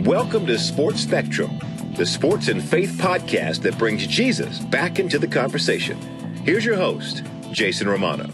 Welcome to Sports Spectrum, the sports and faith podcast that brings Jesus back into the conversation. Here's your host, Jason Romano.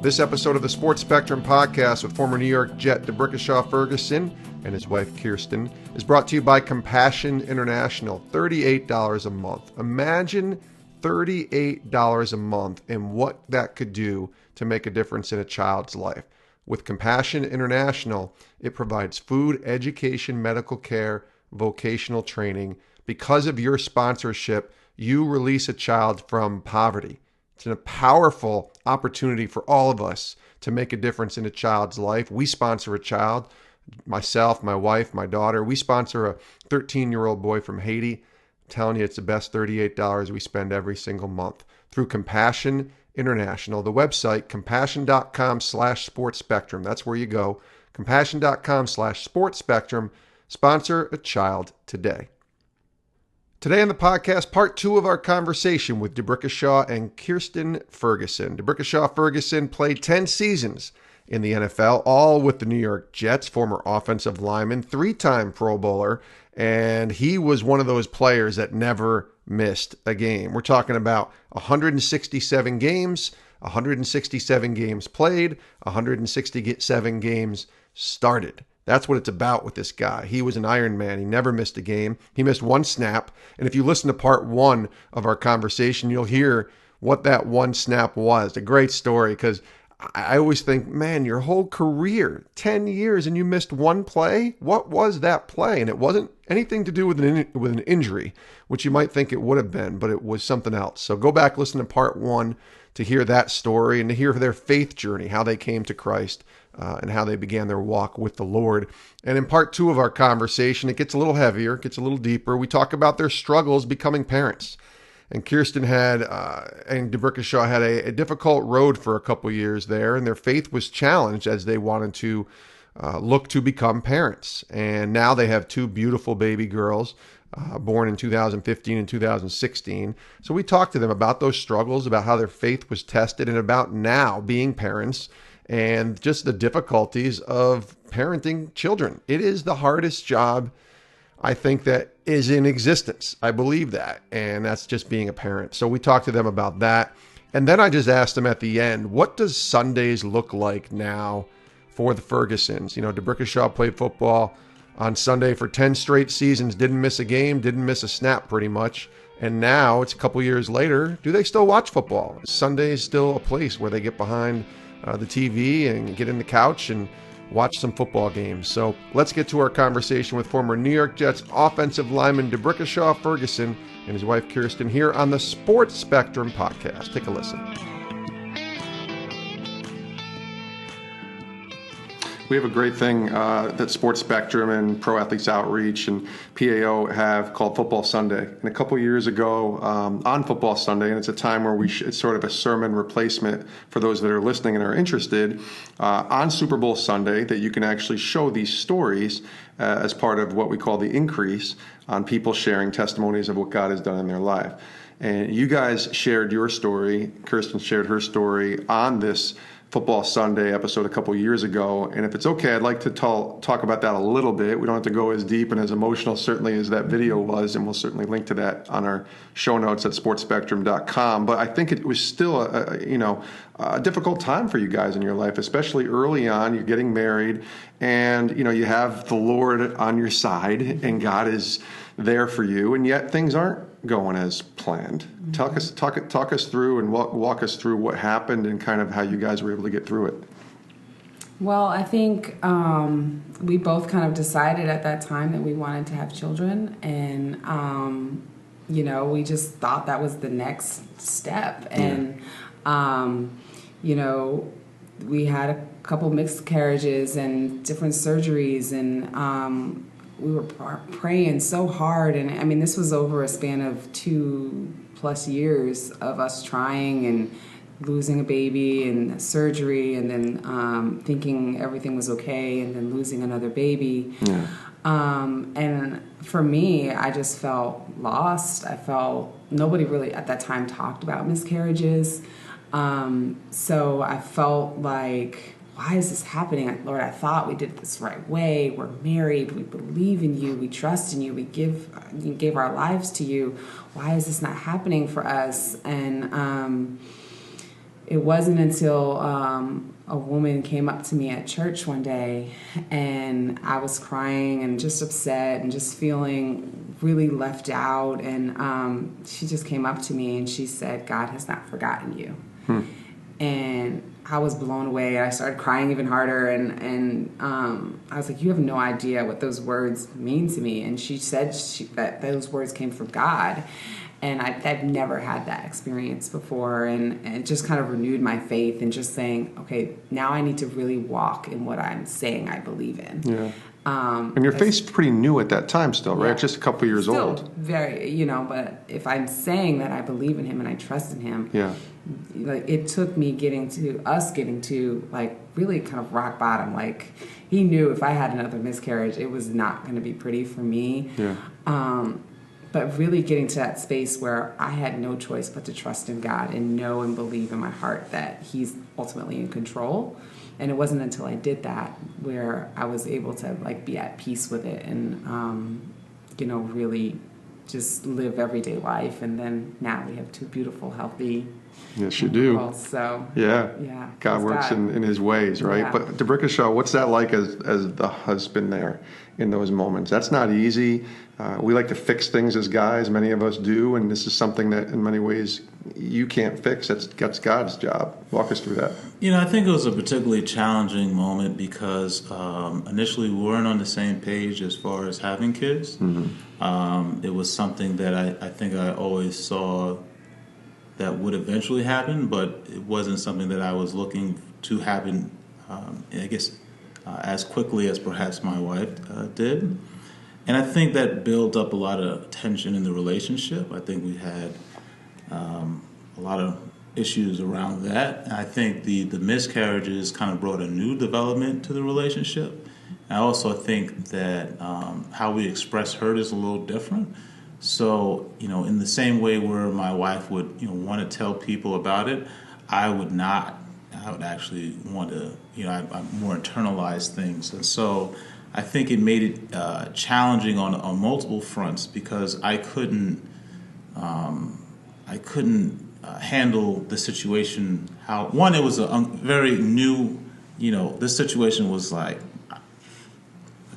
This episode of the Sports Spectrum podcast with former New York Jet Ferguson and his wife Kirsten is brought to you by Compassion International. $38 a month. Imagine $38 a month and what that could do to make a difference in a child's life. With Compassion International, it provides food, education, medical care, vocational training. Because of your sponsorship, you release a child from poverty. It's a powerful opportunity for all of us to make a difference in a child's life. We sponsor a child, myself, my wife, my daughter. We sponsor a 13-year-old boy from Haiti. I'm telling you, it's the best $38 we spend every single month through Compassion International. The website, compassion.com/sportspectrum. That's where you go. Compassion.com/sportspectrum. Sponsor a child today. Today on the podcast, part 2 of our conversation with D'Brickashaw and Kirsten Ferguson. D'Brickashaw Ferguson played 10 seasons in the NFL, all with the New York Jets, former offensive lineman, 3-time Pro Bowler, and he was one of those players that never missed a game. We're talking about 167 games, 167 games played, 167 games started. That's what it's about with this guy. He was an Iron Man. He never missed a game. He missed one snap. And if you listen to part 1 of our conversation, you'll hear what that one snap was. A great story, because I always think, man, your whole career, 10 years, and you missed one play? What was that play? And it wasn't anything to do with an injury, which you might think it would have been, but it was something else. So go back, listen to part 1 to hear that story and to hear their faith journey, how they came to Christ and how they began their walk with the Lord. And in part 2 of our conversation, it gets a little heavier, it gets a little deeper. We talk about their struggles becoming parents. And Kirsten and D'Brickashaw had a difficult road for a couple years there, and their faith was challenged as they wanted to look to become parents. And now they have 2 beautiful baby girls born in 2015 and 2016. So we talked to them about those struggles, about how their faith was tested, and about now being parents and just the difficulties of parenting children. It is the hardest job, I think, that is in existence. I believe that. And that's just being a parent. So we talked to them about that. And then I just asked them at the end, what does Sundays look like now for the Fergusons? You know, D'Brickashaw played football on Sunday for 10 straight seasons, didn't miss a game, didn't miss a snap pretty much. And now it's a couple years later, do they still watch football? Sunday is still a place where they get behind the TV and get in the couch and watch some football games. So let's get to our conversation with former New York Jets offensive lineman D'Brickashaw Ferguson and his wife Kirsten here on the Sports Spectrum podcast. Take a listen. We have a great thing that Sports Spectrum and Pro Athletes Outreach and PAO have called Football Sunday. And a couple years ago on Football Sunday, and it's a time where it's sort of a sermon replacement for those that are listening and are interested, on Super Bowl Sunday, that you can actually show these stories as part of what we call the increase on people sharing testimonies of what God has done in their life. And you guys shared your story. Kirsten shared her story on this Football Sunday episode a couple years ago. And if it's okay, I'd like to talk about that a little bit. We don't have to go as deep and as emotional certainly as that video was, and we'll certainly link to that on our show notes at sportspectrum.com. But I think it was still a difficult time for you guys in your life, especially early on. You're getting married, and you have the Lord on your side, and God is there for you, and yet things aren't going as planned. Talk us through and walk us through what happened and kind of how you guys were able to get through it. Well, I think we both kind of decided at that time that we wanted to have children, and we just thought that was the next step. And we had a couple miscarriages and different surgeries, and we were praying so hard. And I mean, this was over a span of 2+ years of us trying and losing a baby and surgery, and then thinking everything was okay, and then losing another baby. Yeah. And for me, I just felt lost. I felt nobody really at that time talked about miscarriages. So I felt like, why is this happening? Lord, I thought we did this the right way. We're married. We believe in you. We trust in you. We gave our lives to you. Why is this not happening for us? And it wasn't until a woman came up to me at church one day, and I was crying and just upset and just feeling really left out. And she just came up to me and she said, God has not forgotten you. And I was blown away. I started crying even harder, and I was like, you have no idea what those words mean to me. And she said that those words came from God. And I've never had that experience before, and it just kind of renewed my faith and just saying, okay, now I need to really walk in what I'm saying I believe in. Yeah. And your faith's pretty new at that time still, right? Yeah. Just a couple years Still old. Very, but if I'm saying that I believe in him and I trust in him, yeah, like it took me getting to like really kind of rock bottom. Like he knew if I had another miscarriage, it was not going to be pretty for me. Yeah. But really getting to that space where I had no choice but to trust in God and know and believe in my heart that he's ultimately in control. And it wasn't until I did that where I was able to like be at peace with it and, really just live everyday life. And then now we have two beautiful, healthy yes, you do. girls. So yeah. God works in his ways, right? Yeah. But Debrickashaw, what's that like as the husband there in those moments? That's not easy. We like to fix things as guys, many of us do, and this is something that in many ways you can't fix. That's God's job. Walk us through that. I think it was a particularly challenging moment because initially we weren't on the same page as far as having kids. Mm-hmm. It was something that I think I always saw that would eventually happen, but it wasn't something that I was looking to happen, as quickly as perhaps my wife did. And I think that built up a lot of tension in the relationship. I think we had a lot of issues around that. And I think the miscarriages kind of brought a new development to the relationship. And I also think that how we express hurt is a little different. So, in the same way where my wife would, want to tell people about it, I would not. I would actually want to, I more internalize things. And so I think it made it challenging on multiple fronts because I couldn't handle the situation. One, it was a very new, this situation was like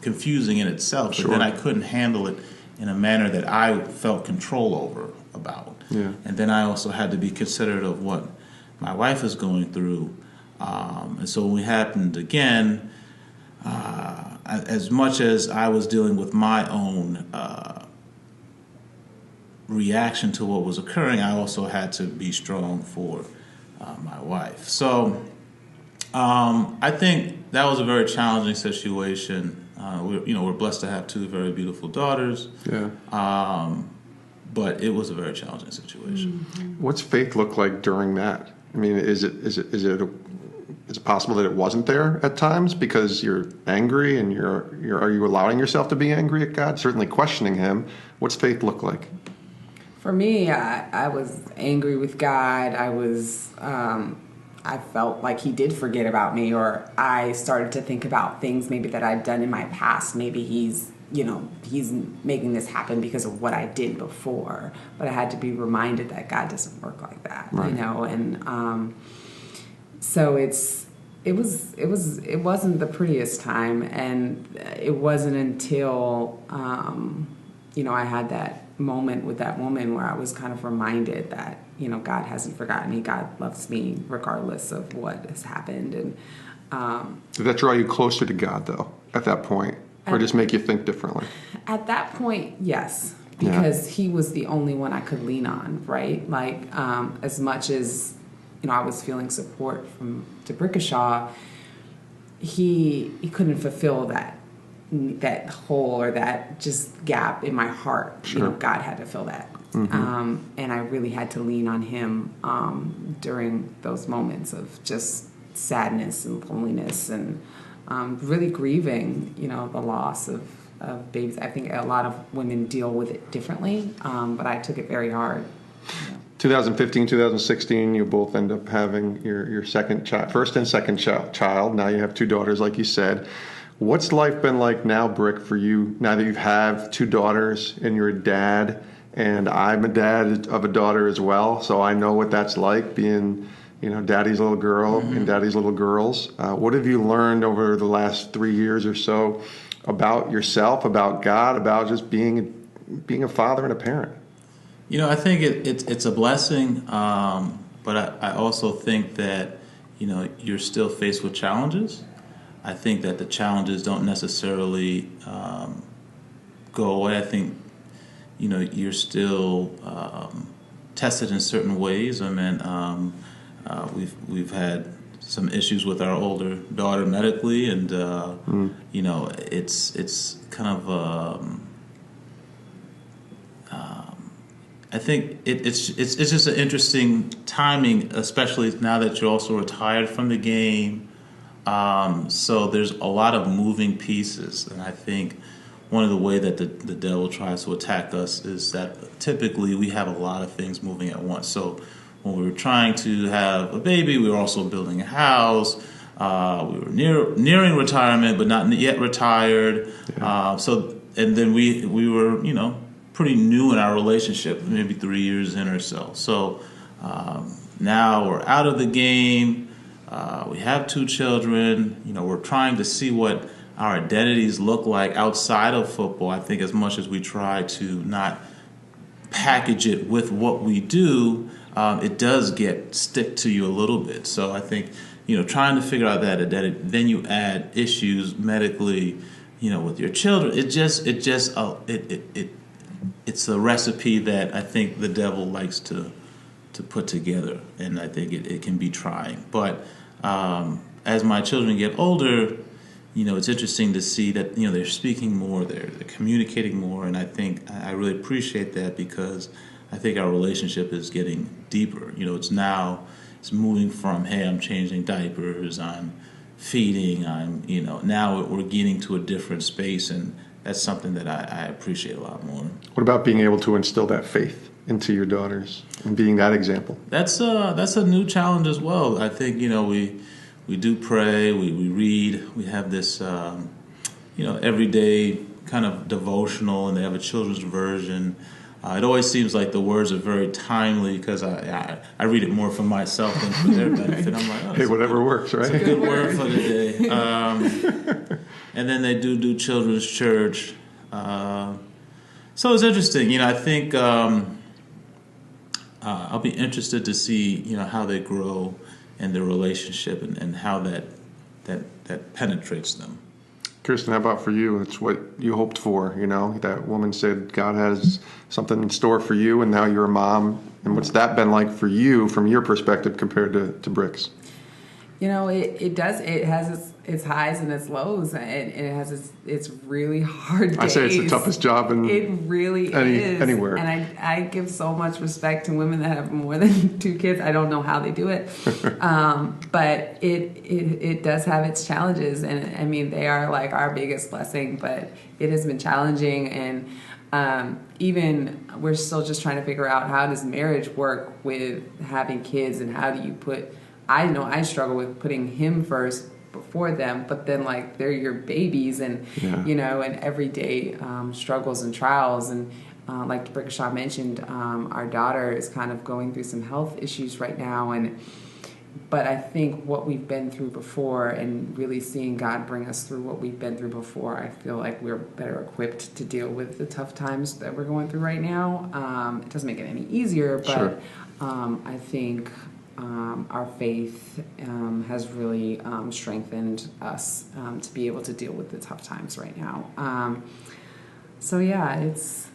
confusing in itself, Sure. But then I couldn't handle it in a manner that I felt control about. Yeah. And then I also had to be considerate of what my wife is going through. And so when it happened again, as much as I was dealing with my own reaction to what was occurring, I also had to be strong for my wife. So I think that was a very challenging situation. We're blessed to have two very beautiful daughters. Yeah. But it was a very challenging situation. Mm-hmm. What's faith look like during that? I mean, is it possible that it wasn't there at times because you're angry and are you allowing yourself to be angry at God? Certainly questioning him. What's faith look like? For me, I was angry with God. I felt like he did forget about me, or I started to think about things maybe that I'd done in my past. Maybe he's making this happen because of what I did before. But I had to be reminded that God doesn't work like that, right. And so it wasn't the prettiest time, and it wasn't until I had that moment with that woman where I was kind of reminded that God hasn't forgotten me. God loves me regardless of what has happened. And Did that draw you closer to God though at that point, or just make you think differently? At that point, yes, because he was the only one I could lean on, right? Like as much as I was feeling support from Debrickashaw, he couldn't fulfill that hole or that just gap in my heart. Sure. God had to fill that. Mm-hmm. And I really had to lean on him during those moments of just sadness and loneliness and really grieving, the loss of babies. I think a lot of women deal with it differently, but I took it very hard. 2015, 2016, you both end up having your second child, first and second child. Now you have two daughters, like you said. What's life been like now, Brick, for you, now that you have two daughters and you're a dad? And I'm a dad of a daughter as well, so I know what that's like, being, daddy's little girl and daddy's little girls. What have you learned over the last 3 years or so about yourself, about God, about just being a father and a parent? I think it's a blessing, but I also think that, you're still faced with challenges. I think that the challenges don't necessarily go away. I think, you're still tested in certain ways. I mean, we've had some issues with our older daughter medically, and it's kind of. I think it's just an interesting timing, especially now that you're also retired from the game. So there's a lot of moving pieces, and I think one of the ways that the devil tries to attack us is that typically we have a lot of things moving at once. So when we were trying to have a baby, we were also building a house. We were nearing retirement, but not yet retired. Yeah. And then we were, pretty new in our relationship, maybe 3 years in or so. So now we're out of the game. We have two children. We're trying to see what our identities look like outside of football. I think as much as we try to not package it with what we do, it does stick to you a little bit. So I think, trying to figure out that identity, then you add issues medically, with your children. It's a recipe that I think the devil likes to put together, and I think it can be trying. But as my children get older, it's interesting to see that they're speaking more, they're communicating more, and I think I really appreciate that, because I think our relationship is getting deeper. It's moving from, hey, I'm changing diapers, I'm feeding, now we're getting to a different space, and that's something that I appreciate a lot more. What about being able to instill that faith into your daughters and being that example? That's a new challenge as well. I think, we do pray, we read, we have this, everyday kind of devotional, and they have a children's version. It always seems like the words are very timely, because I read it more for myself than for their benefit. I'm like, hey, whatever works, right? It's a good word for the day. And then they do children's church. So it's interesting. I think I'll be interested to see, how they grow in their relationship, and how that penetrates them. Kirsten, how about for you? It's what you hoped for, That woman said God has something in store for you, and now you're a mom. And what's that been like for you, from your perspective, compared to Brick's? It does. It has its highs and its lows, and it has its really hard days. I say it's the toughest job in it really is anywhere. And I give so much respect to women that have more than two kids. I don't know how they do it, but it does have its challenges, and I mean, they are like our biggest blessing. But it has been challenging, and even we're still just trying to figure out, how does marriage work with having kids, and how do you put. I know I struggle with putting him first before them, but then they're your babies, and and everyday struggles and trials, and like Brickashaw mentioned, our daughter is kind of going through some health issues right now, but I think what we've been through before, and really seeing God bring us through what we've been through before, I feel like we're better equipped to deal with the tough times that we're going through right now. It doesn't make it any easier, but sure. I think our faith has really strengthened us to be able to deal with the tough times right now. So yeah, it's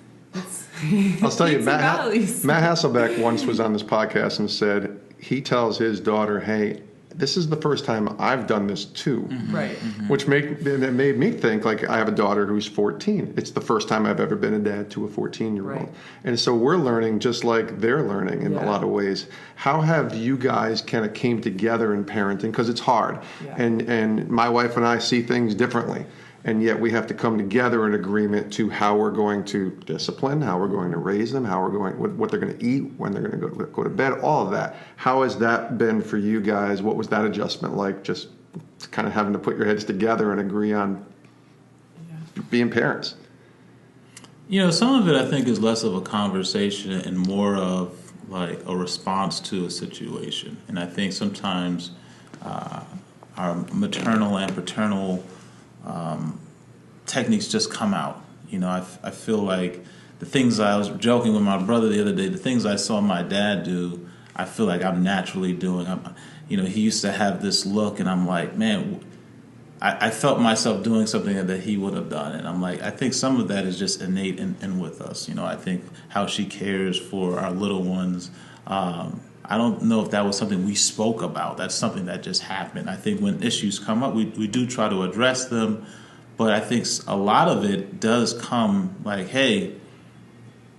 I'll tell you, Matt Hasselbeck once was on this podcast and said he tells his daughter, hey, this is the first time I've done this too. Mm-hmm. Right. Mm-hmm. Which made me think, I have a daughter who's 14. It's the first time I've ever been a dad to a 14-year-old. Right. And so we're learning just like they're learning in a lot of ways. How have you guys kind of came together in parenting? Because it's hard. Yeah. And my wife and I see things differently. and yet we have to come together in agreement to how we're going to discipline, how we're going to raise them, how we're going, what they're going to eat, when they're going to go to bed, all of that. How has that been for you guys? What was that adjustment like, just kind of having to put your heads together and agree on being parents? Some of it I think is less of a conversation and more of like a response to a situation. And I think sometimes our maternal and paternal techniques just come out. I feel like the things I was joking with my brother the other day, the things I saw my dad do, I feel like I'm naturally doing. He used to have this look, and I'm like, man, I felt myself doing something that he would have done. And I'm like, I think some of that is just innate in with us. I think how she cares for our little ones. I don't know if that was something we spoke about. That's something that just happened. I think when issues come up, we do try to address them. But I think a lot of it does come like, hey,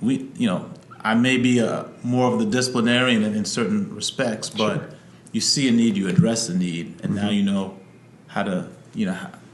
I may be more of the disciplinarian in certain respects, but you see a need, you address the need, and now you know how to,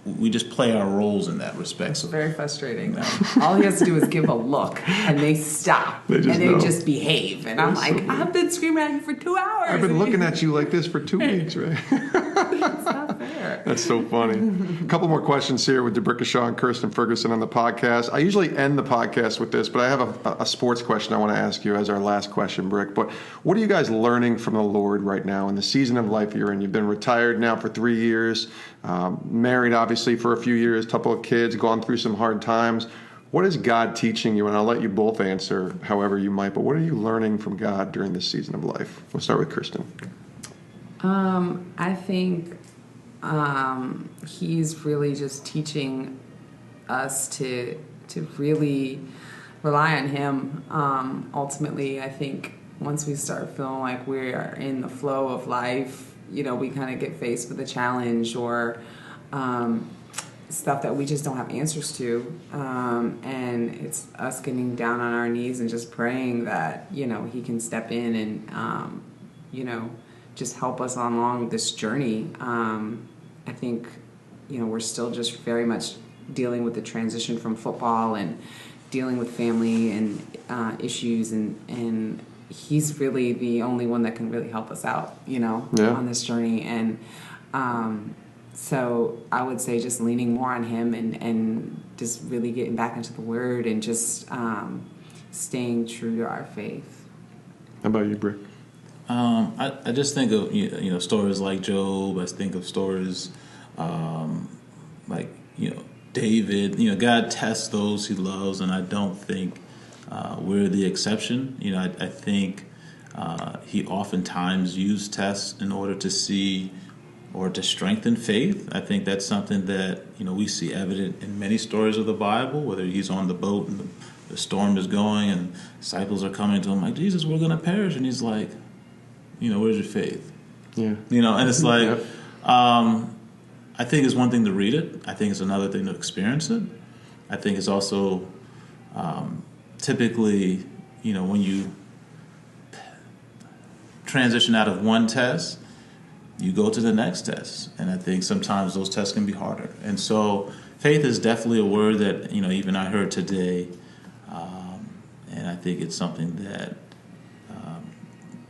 we just play our roles in that respect. It's very frustrating, though. All he has to do is give a look, and they stop, and they just behave. And I'm like, I've been screaming at you for 2 hours. I've been looking at you like this for 2 weeks, right? It's not fair. That's so funny. A couple more questions here with Debrickashaw and Kirsten Ferguson on the podcast. I usually end the podcast with this, but I have a sports question I want to ask you as our last question, Brick. But what are you guys learning from the Lord right now in the season of life you're in? You've been retired now for 3 years, married obviously for a few years, couple of kids, gone through some hard times. What is God teaching you? And I'll let you both answer however you might, but what are you learning from God during this season of life? We'll start with Kirsten. I think he's really just teaching us to really rely on him. Ultimately, I think once we start feeling like we are in the flow of life, we kind of get faced with a challenge or stuff that we just don't have answers to. And it's us getting down on our knees and just praying that, he can step in and, just help us along this journey. I think, we're still just very much dealing with the transition from football and dealing with family and issues, and he's really the only one that can really help us out, on this journey. And so I would say just leaning more on him and just really getting back into the Word and just staying true to our faith. How about you, Brick? I just think of stories like Job. I think of stories like David. God tests those He loves, and I don't think we're the exception. I think He oftentimes used tests in order to see or to strengthen faith. I think that's something that we see evident in many stories of the Bible. Whether He's on the boat and the storm is going, and disciples are coming to Him like, Jesus, we're going to perish, and He's like, where's your faith? Yeah. And it's like, I think it's one thing to read it. I think it's another thing to experience it. I think it's also typically, when you transition out of one test, you go to the next test. And I think sometimes those tests can be harder. And so faith is definitely a word that, even I heard today. And I think it's something that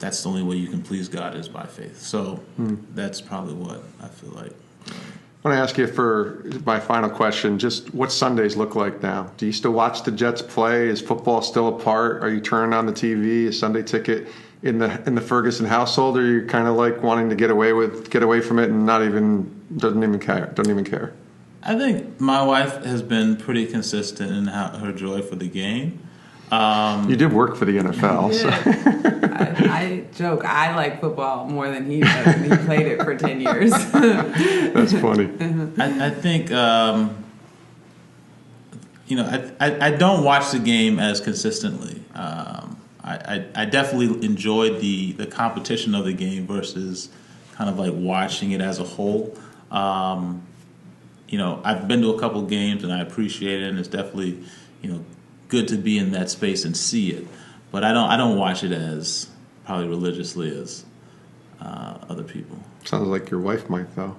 that's the only way you can please God is by faith. So that's probably what I feel like. I want to ask you for my final question, just what Sundays look like now. Do you still watch the Jets play? Is football still a part? Are you turning on the TV? Is Sunday ticket in the Ferguson household? Or are you kind of like wanting to get away from it and doesn't even care? I think my wife has been pretty consistent in her joy for the game. You did work for the NFL. So. I joke, I like football more than he does, and he played it for 10 years. That's funny. I think, I don't watch the game as consistently. I definitely enjoyed the competition of the game versus kind of like watching it as a whole. I've been to a couple games and I appreciate it, and it's definitely, good to be in that space and see it. But I don't watch it as probably religiously as other people. Sounds like your wife might, though.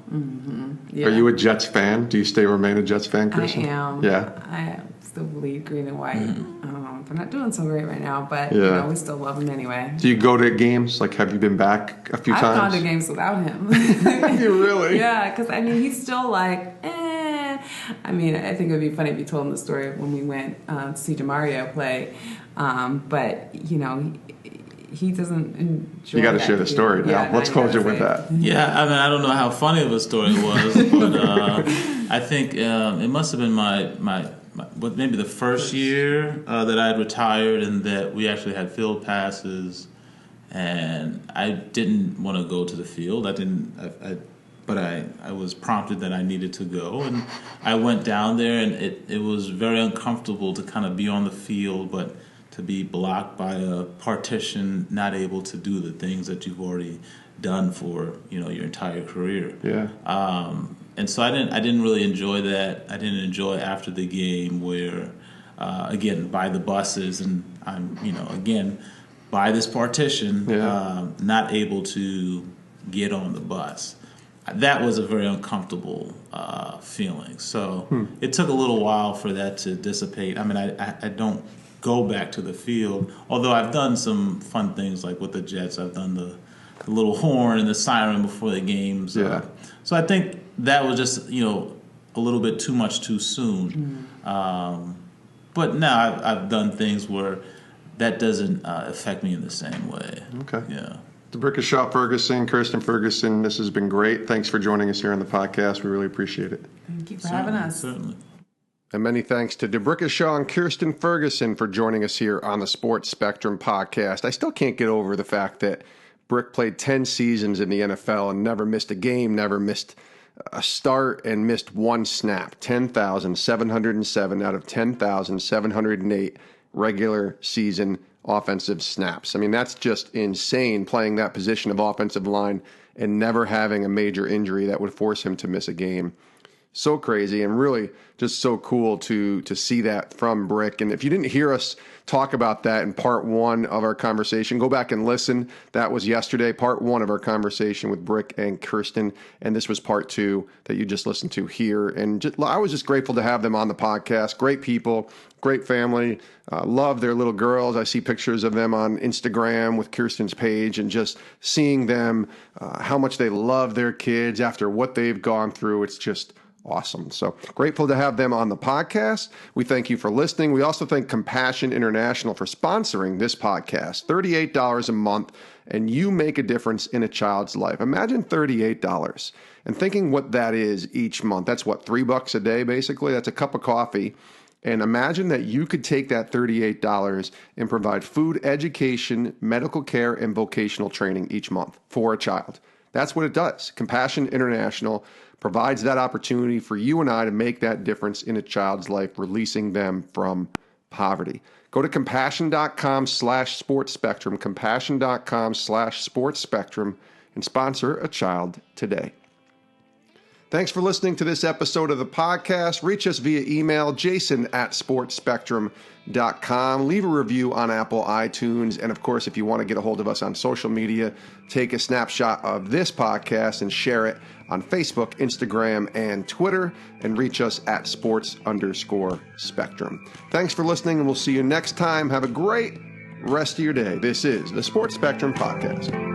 Yeah. Are you a Jets fan? Do you remain a Jets fan, Kirsten? I am. Yeah. I still bleed green and white. They're not doing so great right now, but Yeah. we still love them anyway. Do you go to games? Like, have you been back a few times? I've gone to games without him. You really? Yeah, because he's still like, I think it would be funny if you told him the story when we went to see DeMario play. But he doesn't enjoy. You got to that share the story now. Yeah, Let's close it with that. Yeah, I don't know how funny of a story it was, but I think it must have been my maybe the first year that I had retired, and that we actually had field passes, and I didn't want to go to the field. But I was prompted that I needed to go, and I went down there, and it was very uncomfortable to kind of be on the field, but to be blocked by a partition, not able to do the things that you've already done for your entire career. Yeah. And so I didn't really enjoy that. I didn't enjoy after the game where, again, by the buses, and I'm again by this partition, not able to get on the bus. That was a very uncomfortable feeling. So it took a little while for that to dissipate. I don't go back to the field, although I've done some fun things like with the Jets. I've done the little horn and the siren before the games. Yeah. So I think that was just a little bit too much too soon. But now I've done things where that doesn't affect me in the same way. Okay. Yeah. DeBrickashaw Ferguson, Kirsten Ferguson, this has been great. Thanks for joining us here on the podcast. We really appreciate it. Thank you for having us. Certainly. And many thanks to DeBrickashaw and Kirsten Ferguson for joining us here on the Sports Spectrum podcast. I still can't get over the fact that Brick played 10 seasons in the NFL and never missed a game, never missed a start, and missed one snap. 10,707 out of 10,708 regular season offensive snaps. That's just insane, playing that position of offensive line and never having a major injury that would force him to miss a game. So crazy, and really just so cool to see that from Brick. And if you didn't hear us talk about that in part one of our conversation, go back and listen. That was yesterday, part one of our conversation with Brick and Kirsten, and this was part two that you just listened to here. And I was just grateful to have them on the podcast. Great people, great family, love their little girls. I see pictures of them on Instagram with Kirsten's page, and just seeing them, how much they love their kids after what they've gone through. It's just awesome. So grateful to have them on the podcast. We thank you for listening. We also thank Compassion International for sponsoring this podcast. $38 a month, and you make a difference in a child's life. Imagine $38 and thinking what that is each month. That's what, $3 a day, basically? That's a cup of coffee. And imagine that you could take that $38 and provide food, education, medical care, and vocational training each month for a child. That's what it does. Compassion International provides that opportunity for you and I to make that difference in a child's life, releasing them from poverty. Go to compassion.com/sportspectrum, compassion.com/sportspectrum, and sponsor a child today. Thanks for listening to this episode of the podcast. Reach us via email, jason@sportspectrum.com. Leave a review on Apple iTunes. And of course, if you want to get a hold of us on social media, take a snapshot of this podcast and share it on Facebook, Instagram, and Twitter, and reach us at sports_spectrum. Thanks for listening, and we'll see you next time. Have a great rest of your day. This is the Sports Spectrum Podcast.